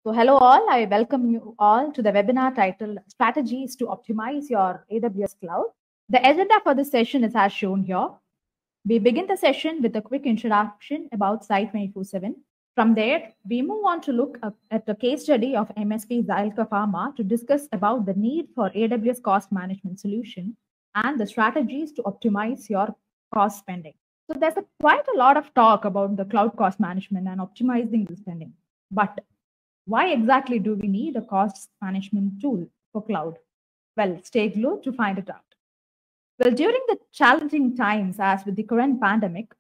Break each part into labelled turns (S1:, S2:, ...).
S1: So hello all, I welcome you all to the webinar titled Strategies to Optimize Your AWS Cloud. The agenda for this session is as shown here. We begin the session with a quick introduction about Site 24/7. From there, we move on to look at a case study of MSP Zylka Pharma to discuss about the need for AWS cost management solution and the strategies to optimize your cost spending. So there's quite a lot of talk about the cloud cost management and optimizing the spending. But why exactly do we need a cost management tool for cloud? Well, stay glued to find it out. Well, during the challenging times, as with the current pandemic,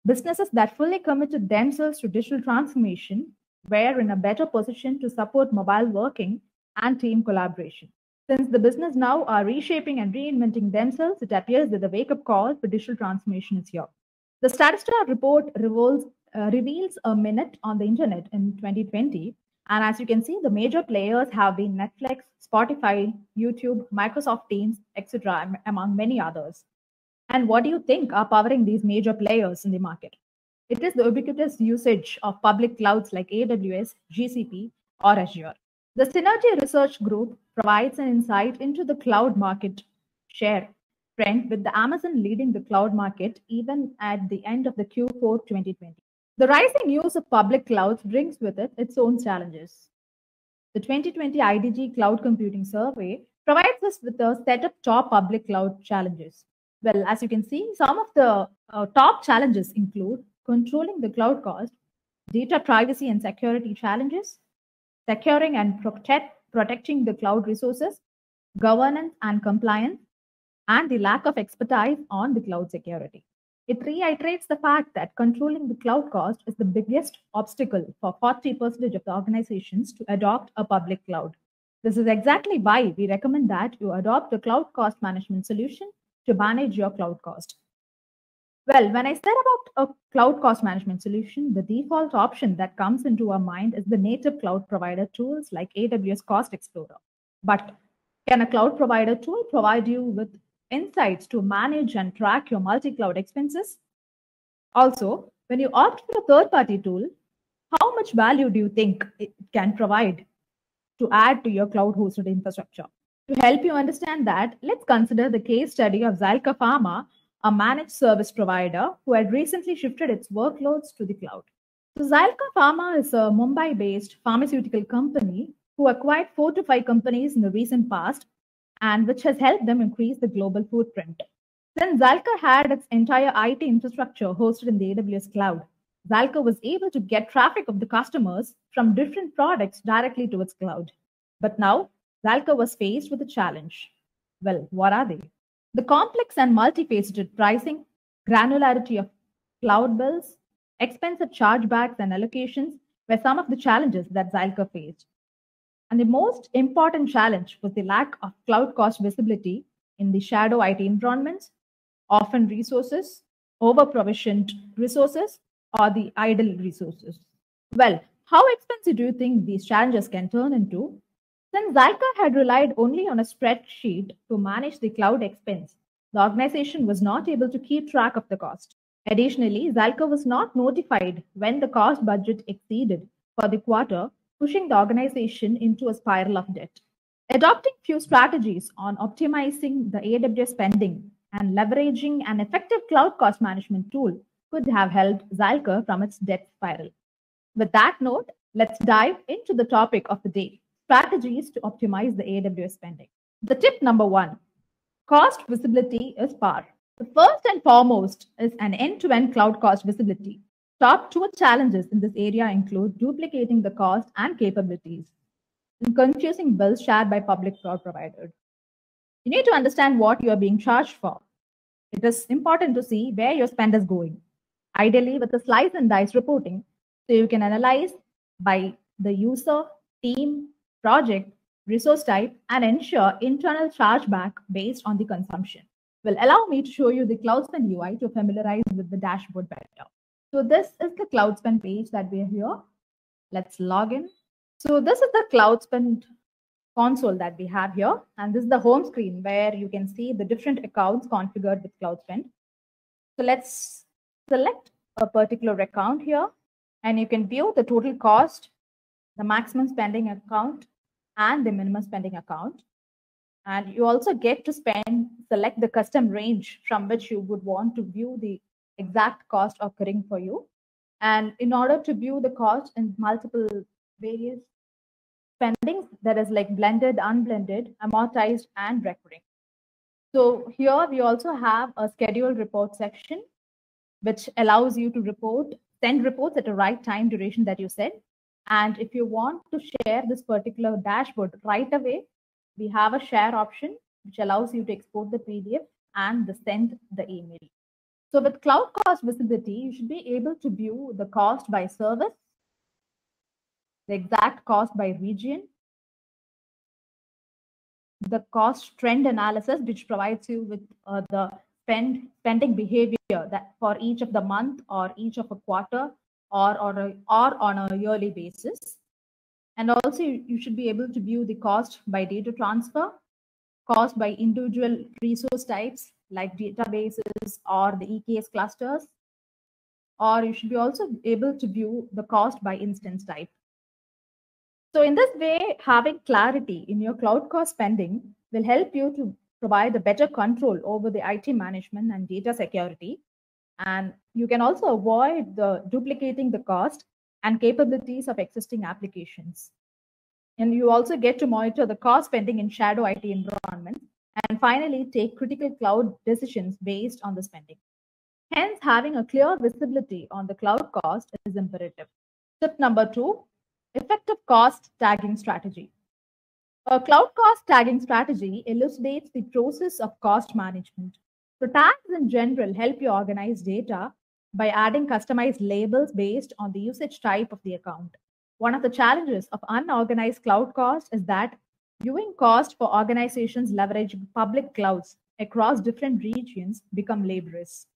S1: businesses that fully committed themselves to digital transformation were in a better position to support mobile working and team collaboration. Since the business now are reshaping and reinventing themselves, it appears that the wake-up call for digital transformation is here. The Statista report reveals a minute on the internet in 2020. And as you can see, the major players have been Netflix, Spotify, YouTube, Microsoft Teams, etc., among many others. And what do you think are powering these major players in the market? It is the ubiquitous usage of public clouds like AWS, GCP, or Azure. The Synergy Research Group provides an insight into the cloud market share trend, with the Amazon leading the cloud market even at the end of the Q4 2020. The rising use of public clouds brings with it its own challenges. The 2020 IDG Cloud Computing Survey provides us with a set of top public cloud challenges. Well, as you can see, some of the top challenges include controlling the cloud cost, data privacy and security challenges, securing and protecting the cloud resources, governance and compliance, and the lack of expertise on the cloud security. It reiterates the fact that controlling the cloud cost is the biggest obstacle for 40% of the organizations to adopt a public cloud. This is exactly why we recommend that you adopt a cloud cost management solution to manage your cloud cost. Well, when I said about a cloud cost management solution, the default option that comes into our mind is the native cloud provider tools like AWS Cost Explorer. But can a cloud provider tool provide you with insights to manage and track your multi-cloud expenses? Also, when you opt for a third-party tool, how much value do you think it can provide to add to your cloud-hosted infrastructure? To help you understand that, let's consider the case study of Zylka Pharma, a managed service provider who had recently shifted its workloads to the cloud. So Zylka Pharma is a Mumbai-based pharmaceutical company who acquired 4 to 5 companies in the recent past, and which has helped them increase the global footprint. Since Zylka had its entire IT infrastructure hosted in the AWS cloud, Zylka was able to get traffic of the customers from different products directly to its cloud. But now, Zylka was faced with a challenge. Well, what are they? The complex and multifaceted pricing, granularity of cloud bills, expensive chargebacks and allocations were some of the challenges that Zylka faced. And the most important challenge was the lack of cloud cost visibility in the shadow IT environments, often resources, over-provisioned resources, or the idle resources. Well, how expensive do you think these challenges can turn into? Since Zylka had relied only on a spreadsheet to manage the cloud expense, the organization was not able to keep track of the cost. Additionally, Zylka was not notified when the cost budget exceeded for the quarter, pushing the organization into a spiral of debt. Adopting few strategies on optimizing the AWS spending and leveraging an effective cloud cost management tool could have helped Zylka from its debt spiral. With that note, let's dive into the topic of the day, strategies to optimize the AWS spending. The tip number 1, cost visibility is power. The first and foremost is an end-to-end cloud cost visibility. Top 2 challenges in this area include duplicating the cost and capabilities and confusing bills shared by public cloud providers. You need to understand what you are being charged for. It is important to see where your spend is going, ideally with a slice and dice reporting, so you can analyze by the user, team, project, resource type, and ensure internal chargeback based on the consumption. Well, allow me to show you the CloudSpend UI to familiarize with the dashboard better. So this is the CloudSpend page that we are here. Let's log in. So this is the CloudSpend console that we have here. And this is the home screen where you can see the different accounts configured with CloudSpend. So let's select a particular account here, and you can view the total cost the maximum spending account and the minimum spending account. And you also get to select the custom range from which you would want to view the exact cost occurring for you. And in order to view the cost in multiple various spendings, that is like blended, unblended, amortized, and recurring. So here we also have a scheduled report section, which allows you to send reports at the right time duration that you said. And if you want to share this particular dashboard right away, we have a share option, which allows you to export the PDF and send the email. So with cloud cost visibility, you should be able to view the cost by service, the exact cost by region, the cost trend analysis, which provides you with the spending behavior that for each of the month or each of a quarter or on a yearly basis. And also you should be able to view the cost by data transfer, cost by individual resource types like databases or the EKS clusters, or you should be also able to view the cost by instance type. So in this way, having clarity in your cloud cost spending will help you to provide a better control over the IT management and data security. And you can also avoid the duplicating the cost and capabilities of existing applications. And you also get to monitor the cost spending in shadow IT environments, and finally take critical cloud decisions based on the spending. Hence, having a clear visibility on the cloud cost is imperative. Tip number 2, effective cost tagging strategy. A cloud cost tagging strategy elucidates the process of cost management. So tags in general help you organize data by adding customized labels based on the usage type of the account. One of the challenges of unorganized cloud cost is that viewing cost for organizations leveraging public clouds across different regions become laborious.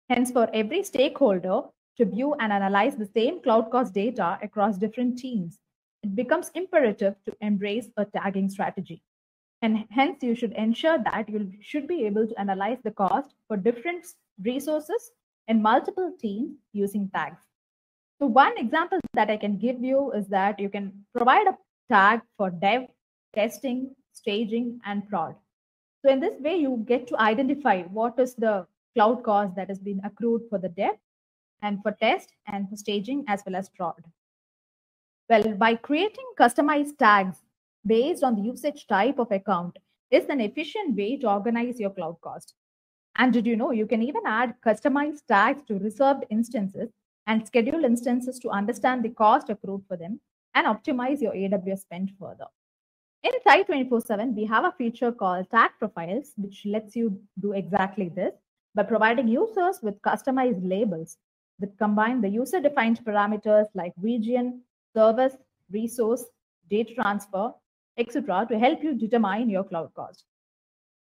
S1: Hence, for every stakeholder to view and analyze the same cloud cost data across different teams, it becomes imperative to embrace a tagging strategy. And hence, you should ensure that you should be able to analyze the cost for different resources in multiple teams using tags. So one example that I can give you is that you can provide a tag for dev, testing, staging, and prod. So in this way, you get to identify what is the cloud cost that has been accrued for the dev and for test and for staging as well as prod. Well, by creating customized tags based on the usage type of account is an efficient way to organize your cloud cost. And did you know you can even add customized tags to reserved instances and schedule instances to understand the cost accrued for them and optimize your AWS spend further. In Site 24/7, we have a feature called Tag Profiles, which lets you do exactly this by providing users with customized labels that combine the user-defined parameters like region, service, resource, data transfer, etc. to help you determine your cloud cost.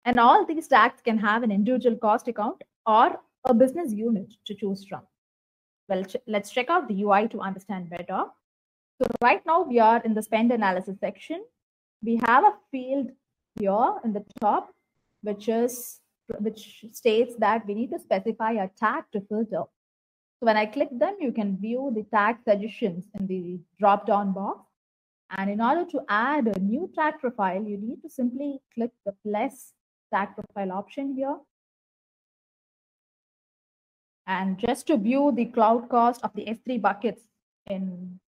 S1: And all these tags can have an individual cost account or a business unit to choose from. Well, let's check out the UI to understand better. So right now we are in the spend analysis section. We have a field here in the top, which states that we need to specify a tag to filter. So when I click them, you can view the tag suggestions in the drop-down box. And in order to add a new tag profile, you need to simply click the plus tag profile option here. And just to view the cloud cost of the S3 buckets in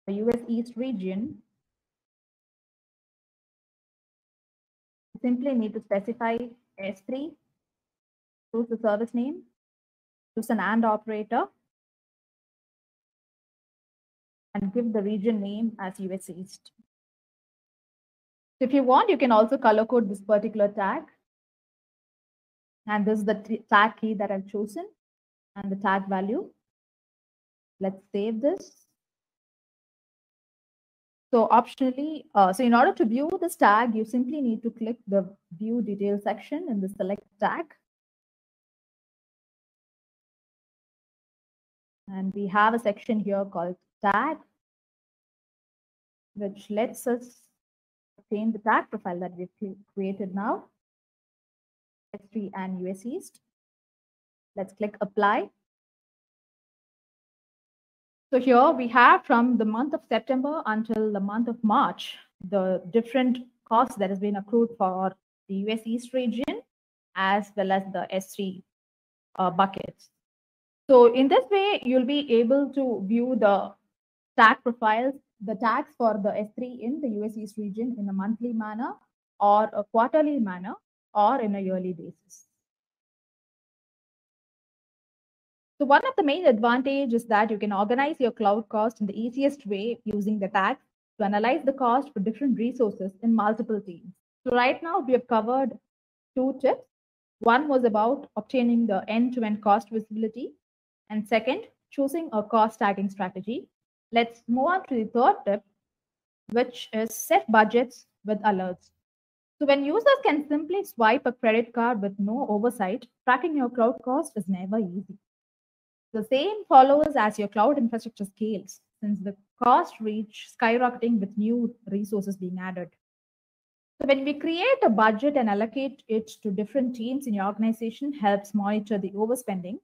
S1: the US East region, you simply need to specify S3, choose the service name, choose an AND operator, and give the region name as US East. So if you want, you can also color code this particular tag. And this is the tag key that I've chosen and the tag value. Let's save this. So optionally, so in order to view this tag, you simply need to click the view details section in the select tag. And we have a section here called tag, which lets us obtain the tag profile that we've created now, S3 and US East. Let's click apply. So here we have from the month of September until the month of March, the different costs that has been accrued for the US East region as well as the S3 buckets. So in this way, you'll be able to view the tax profiles, the tax for the S3 in the US East region in a monthly manner or a quarterly manner or in a yearly basis. So one of the main advantages is that you can organize your cloud cost in the easiest way using the tags to analyze the cost for different resources in multiple teams. So right now we have covered 2 tips. One was about obtaining the end-to-end cost visibility, and second, choosing a cost tagging strategy. Let's move on to the third tip, which is set budgets with alerts. So when users can simply swipe a credit card with no oversight, tracking your cloud cost is never easy. The same follows as your cloud infrastructure scales, since the cost reach skyrocketing with new resources being added. So when we create a budget and allocate it to different teams in your organization helps monitor the overspending.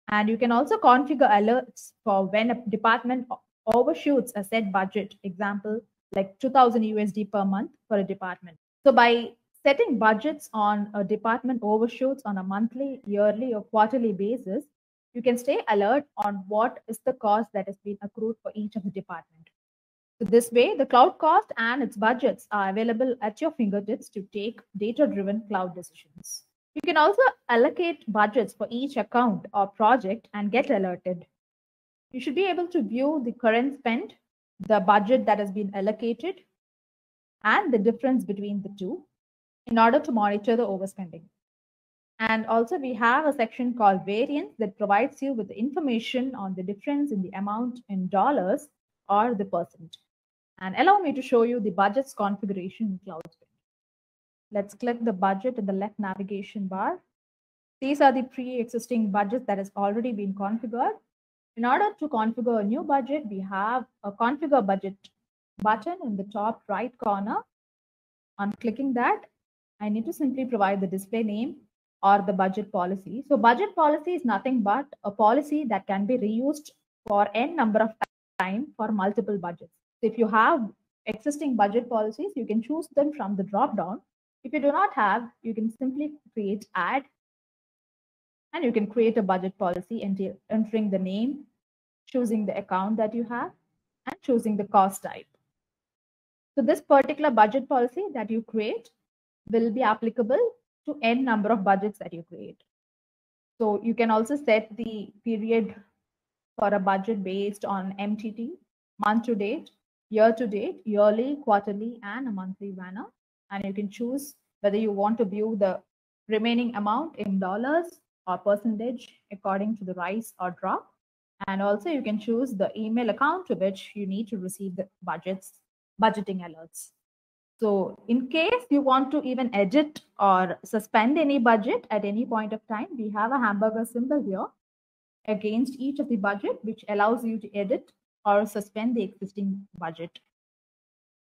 S1: And you can also configure alerts for when a department overshoots a set budget, example, like 2000 USD per month for a department. So by setting budgets on a department overshoots on a monthly, yearly, or quarterly basis, you can stay alert on what is the cost that has been accrued for each of the department. So this way, the cloud cost and its budgets are available at your fingertips to take data-driven cloud decisions. You can also allocate budgets for each account or project and get alerted. You should be able to view the current spend, the budget that has been allocated, and the difference between the two in order to monitor the overspending. And also we have a section called variance that provides you with the information on the difference in the amount in dollars or the percent. And allow me to show you the budget's configuration in CloudSpend. Let's click the budget in the left navigation bar. These are the pre-existing budgets that has already been configured. In order to configure a new budget, we have a configure budget button in the top right corner. On clicking that, I need to simply provide the display name or the budget policy. So budget policy is nothing but a policy that can be reused for n number of time for multiple budgets. So if you have existing budget policies, you can choose them from the drop down. If you do not have, you can simply create add, and you can create a budget policy entering the name, choosing the account that you have, and choosing the cost type. So this particular budget policy that you create will be applicable to n number of budgets that you create. So you can also set the period for a budget based on MTT, month to date, year to date, yearly, quarterly, and a monthly manner. And you can choose whether you want to view the remaining amount in dollars or percentage according to the rise or drop. And also you can choose the email account to which you need to receive the budgeting alerts. So in case you want to even edit or suspend any budget at any point of time, we have a hamburger symbol here against each of the budget, which allows you to edit or suspend the existing budget.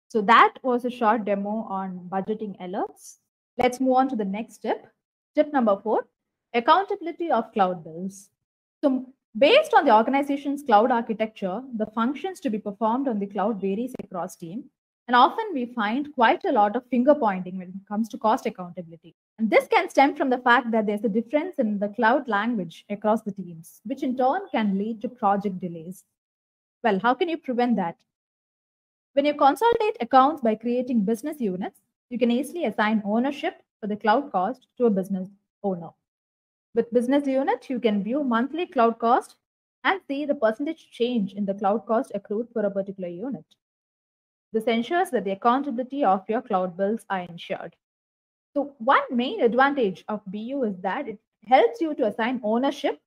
S1: So that was a short demo on budgeting alerts. Let's move on to the next tip. Tip number 4, accountability of cloud bills. So based on the organization's cloud architecture, the functions to be performed on the cloud varies across team. And often we find quite a lot of finger pointing when it comes to cost accountability. And this can stem from the fact that there's a difference in the cloud language across the teams, which in turn can lead to project delays. Well, how can you prevent that? When you consolidate accounts by creating business units, you can easily assign ownership for the cloud cost to a business owner. With business unit, you can view monthly cloud cost and see the percentage change in the cloud cost accrued for a particular unit. This ensures that the accountability of your cloud bills are ensured. So one main advantage of BU is that it helps you to assign ownership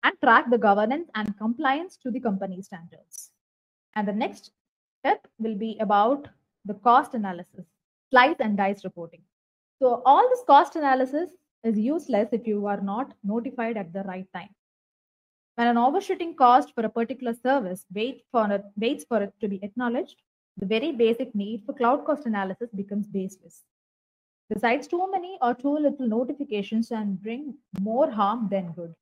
S1: and track the governance and compliance to the company standards. And the next step will be about the cost analysis, slice and dice reporting. So all this cost analysis is useless if you are not notified at the right time. When an overshooting cost for a particular service waits for it to be acknowledged, the very basic need for cloud cost analysis becomes baseless. Besides, too many or too little notifications can bring more harm than good.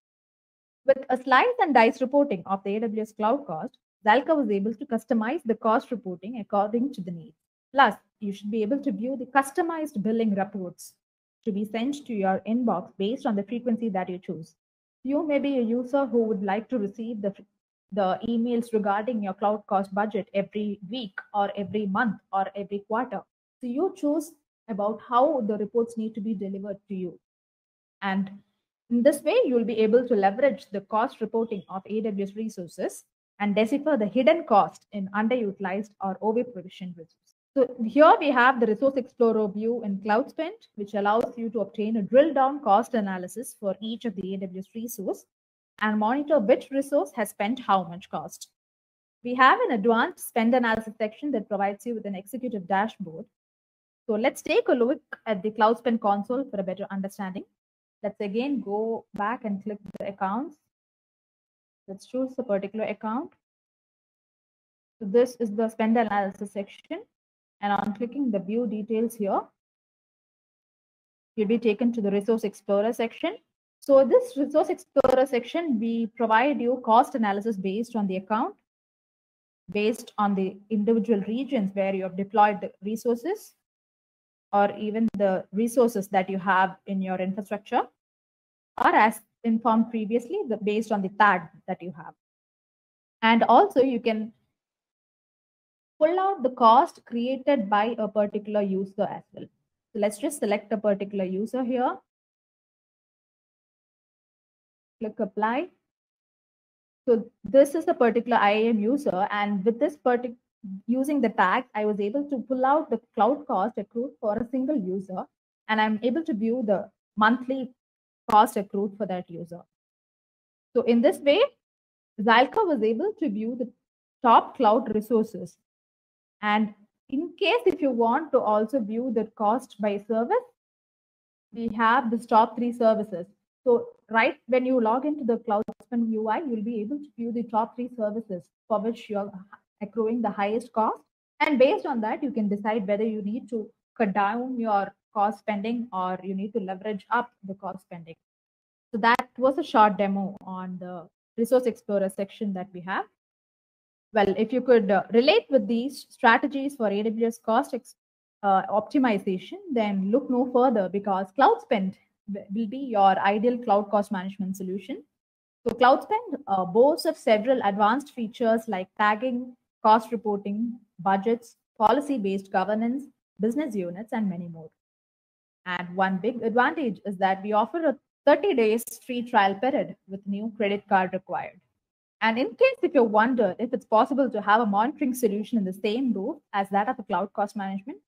S1: With a slice and dice reporting of the AWS cloud cost, Zalka was able to customize the cost reporting according to the needs. Plus, you should be able to view the customized billing reports to be sent to your inbox based on the frequency that you choose. You may be a user who would like to receive the emails regarding your cloud cost budget every week or every month or every quarter. So you choose about how the reports need to be delivered to you. And in this way, you'll be able to leverage the cost reporting of AWS resources and decipher the hidden cost in underutilized or over-provisioned resources. So here we have the Resource Explorer view in Cloud Spend, which allows you to obtain a drill-down cost analysis for each of the AWS resource and monitor which resource has spent how much cost. We have an advanced spend analysis section that provides you with an executive dashboard. So let's take a look at the Cloud Spend console for a better understanding. Let's again go back and click the accounts. Let's choose a particular account. So this is the spend analysis section. And on clicking the view details here, you'll be taken to the Resource Explorer section. So this Resource Explorer section, we provide you cost analysis based on the account, based on the individual regions where you have deployed the resources, or even the resources that you have in your infrastructure, or as informed previously, based on the tag that you have. And also you can pull out the cost created by a particular user as well. So let's just select a particular user here. Click apply. So this is a particular IAM user, and with this using the tag, I was able to pull out the cloud cost accrued for a single user, and I'm able to view the monthly cost accrued for that user. So in this way, Zalka was able to view the top cloud resources. And in case if you want to also view the cost by service, we have the top 3 services. So right when you log into the Cloud Spend UI, you'll be able to view the top 3 services for which you're accruing the highest cost. And based on that, you can decide whether you need to cut down your cost spending or you need to leverage up the cost spending. So that was a short demo on the Resource Explorer section that we have. Well, if you could relate with these strategies for AWS cost optimization, then look no further, because Cloud Spend will be your ideal cloud cost management solution. So Cloud Spend boasts of several advanced features like tagging, cost reporting, budgets, policy-based governance, business units, and many more. And one big advantage is that we offer a 30 days free trial period with no credit card required. And in case if you wonder if it's possible to have a monitoring solution in the same roof as that of a cloud cost management,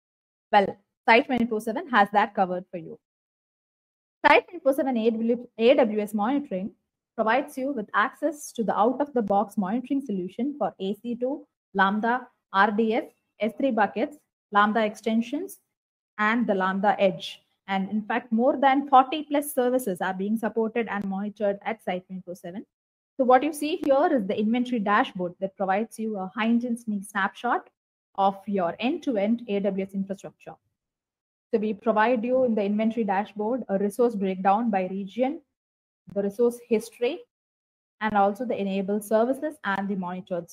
S1: well, Site 24/7 has that covered for you. Site 24/7 AWS monitoring provides you with access to the out-of-the-box monitoring solution for AC2, Lambda, RDS, S3 buckets, Lambda extensions, and the Lambda Edge. And in fact, more than 40 plus services are being supported and monitored at Site 24/7. So what you see here is the inventory dashboard that provides you a high-intensity snapshot of your end-to-end AWS infrastructure. So we provide you in the inventory dashboard a resource breakdown by region, the resource history, and also the enabled services and the monitored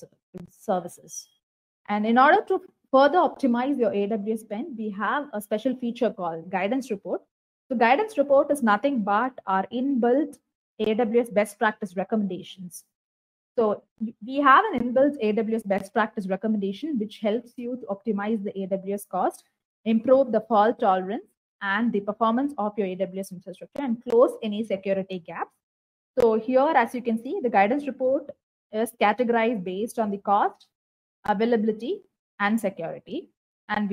S1: services. And in order to further optimize your AWS spend, we have a special feature called Guidance Report. So Guidance Report is nothing but our inbuilt AWS best practice recommendations. So we have an inbuilt AWS best practice recommendation, which helps you to optimize the AWS cost, improve the fault tolerance and the performance of your AWS infrastructure, and close any security gaps. So here, as you can see, the guidance report is categorized based on the cost, availability, and security. And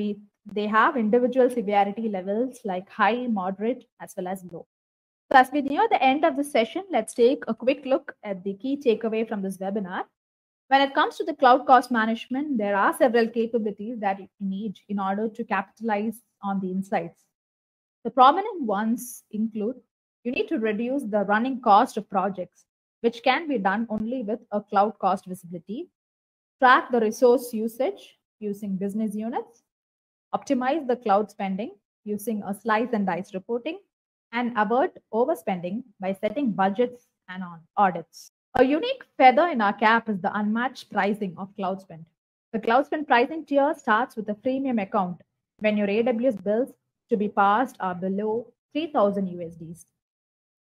S1: they have individual severity levels like high, moderate, as well as low. So as we near the end of the session, let's take a quick look at the key takeaway from this webinar. When it comes to the cloud cost management, there are several capabilities that you need in order to capitalize on the insights. The prominent ones include, you need to reduce the running cost of projects, which can be done only with a cloud cost visibility, track the resource usage using business units, optimize the cloud spending using a slice and dice reporting, and avert overspending by setting budgets and on audits. A unique feather in our cap is the unmatched pricing of CloudSpend. The CloudSpend pricing tier starts with a freemium account when your AWS bills to be passed are below 3,000 USDs.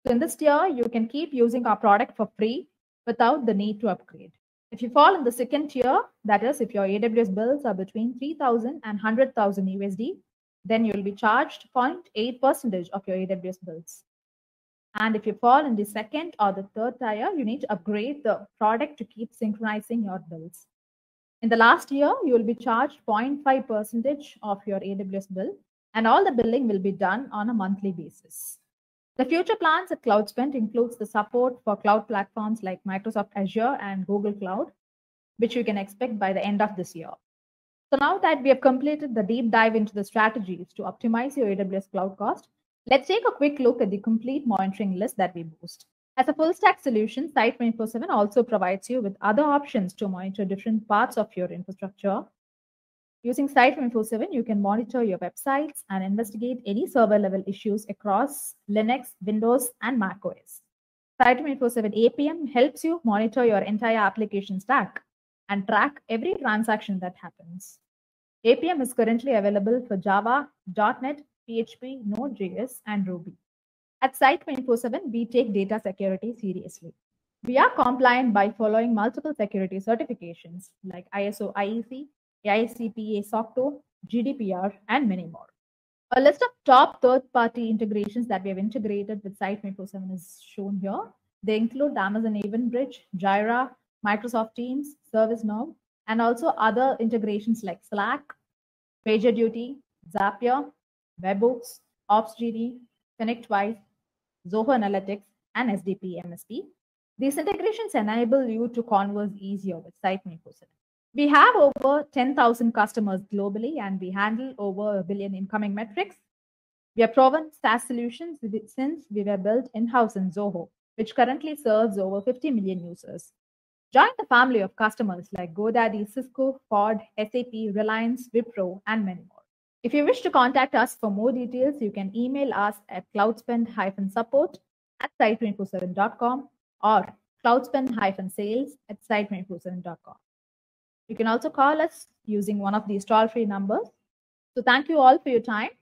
S1: So in this tier, you can keep using our product for free without the need to upgrade. If you fall in the second tier, that is, if your AWS bills are between 3,000 and 100,000 USD, then you will be charged 0.8% of your AWS bills. And if you fall in the second or the third tier, you need to upgrade the product to keep synchronizing your bills. In the last year, you will be charged 0.5% of your AWS bill, and all the billing will be done on a monthly basis. The future plans at CloudSpend includes the support for cloud platforms like Microsoft Azure and Google Cloud, which you can expect by the end of this year. So now that we have completed the deep dive into the strategies to optimize your AWS cloud cost, let's take a quick look at the complete monitoring list that we boast. As a full stack solution, Site 24/7 also provides you with other options to monitor different parts of your infrastructure. Using Site 24/7, you can monitor your websites and investigate any server level issues across Linux, Windows, and macOS. Site 24/7 APM helps you monitor your entire application stack and track every transaction that happens. APM is currently available for Java, .NET, PHP, Node.js, and Ruby. At Site 24/7, we take data security seriously. We are compliant by following multiple security certifications like ISO IEC, AICPA SOC 2, GDPR, and many more. A list of top third-party integrations that we have integrated with Site 24/7 is shown here. They include Amazon EventBridge, Jira, Microsoft Teams, ServiceNow, and also other integrations like Slack, PagerDuty, Zapier, Webhooks, OpsGD, ConnectWise, Zoho Analytics, and SDP MSP. These integrations enable you to converse easier with Site 24/7. We have over 10,000 customers globally, and we handle over 1 billion incoming metrics. We have proven SaaS solutions since we were built in-house in Zoho, which currently serves over 50 million users. Join the family of customers like GoDaddy, Cisco, Ford, SAP, Reliance, Wipro, and many more. If you wish to contact us for more details, you can email us at cloudspend-support@site247.com or cloudspend-sales@site247.com. You can also call us using one of these toll-free numbers. So thank you all for your time.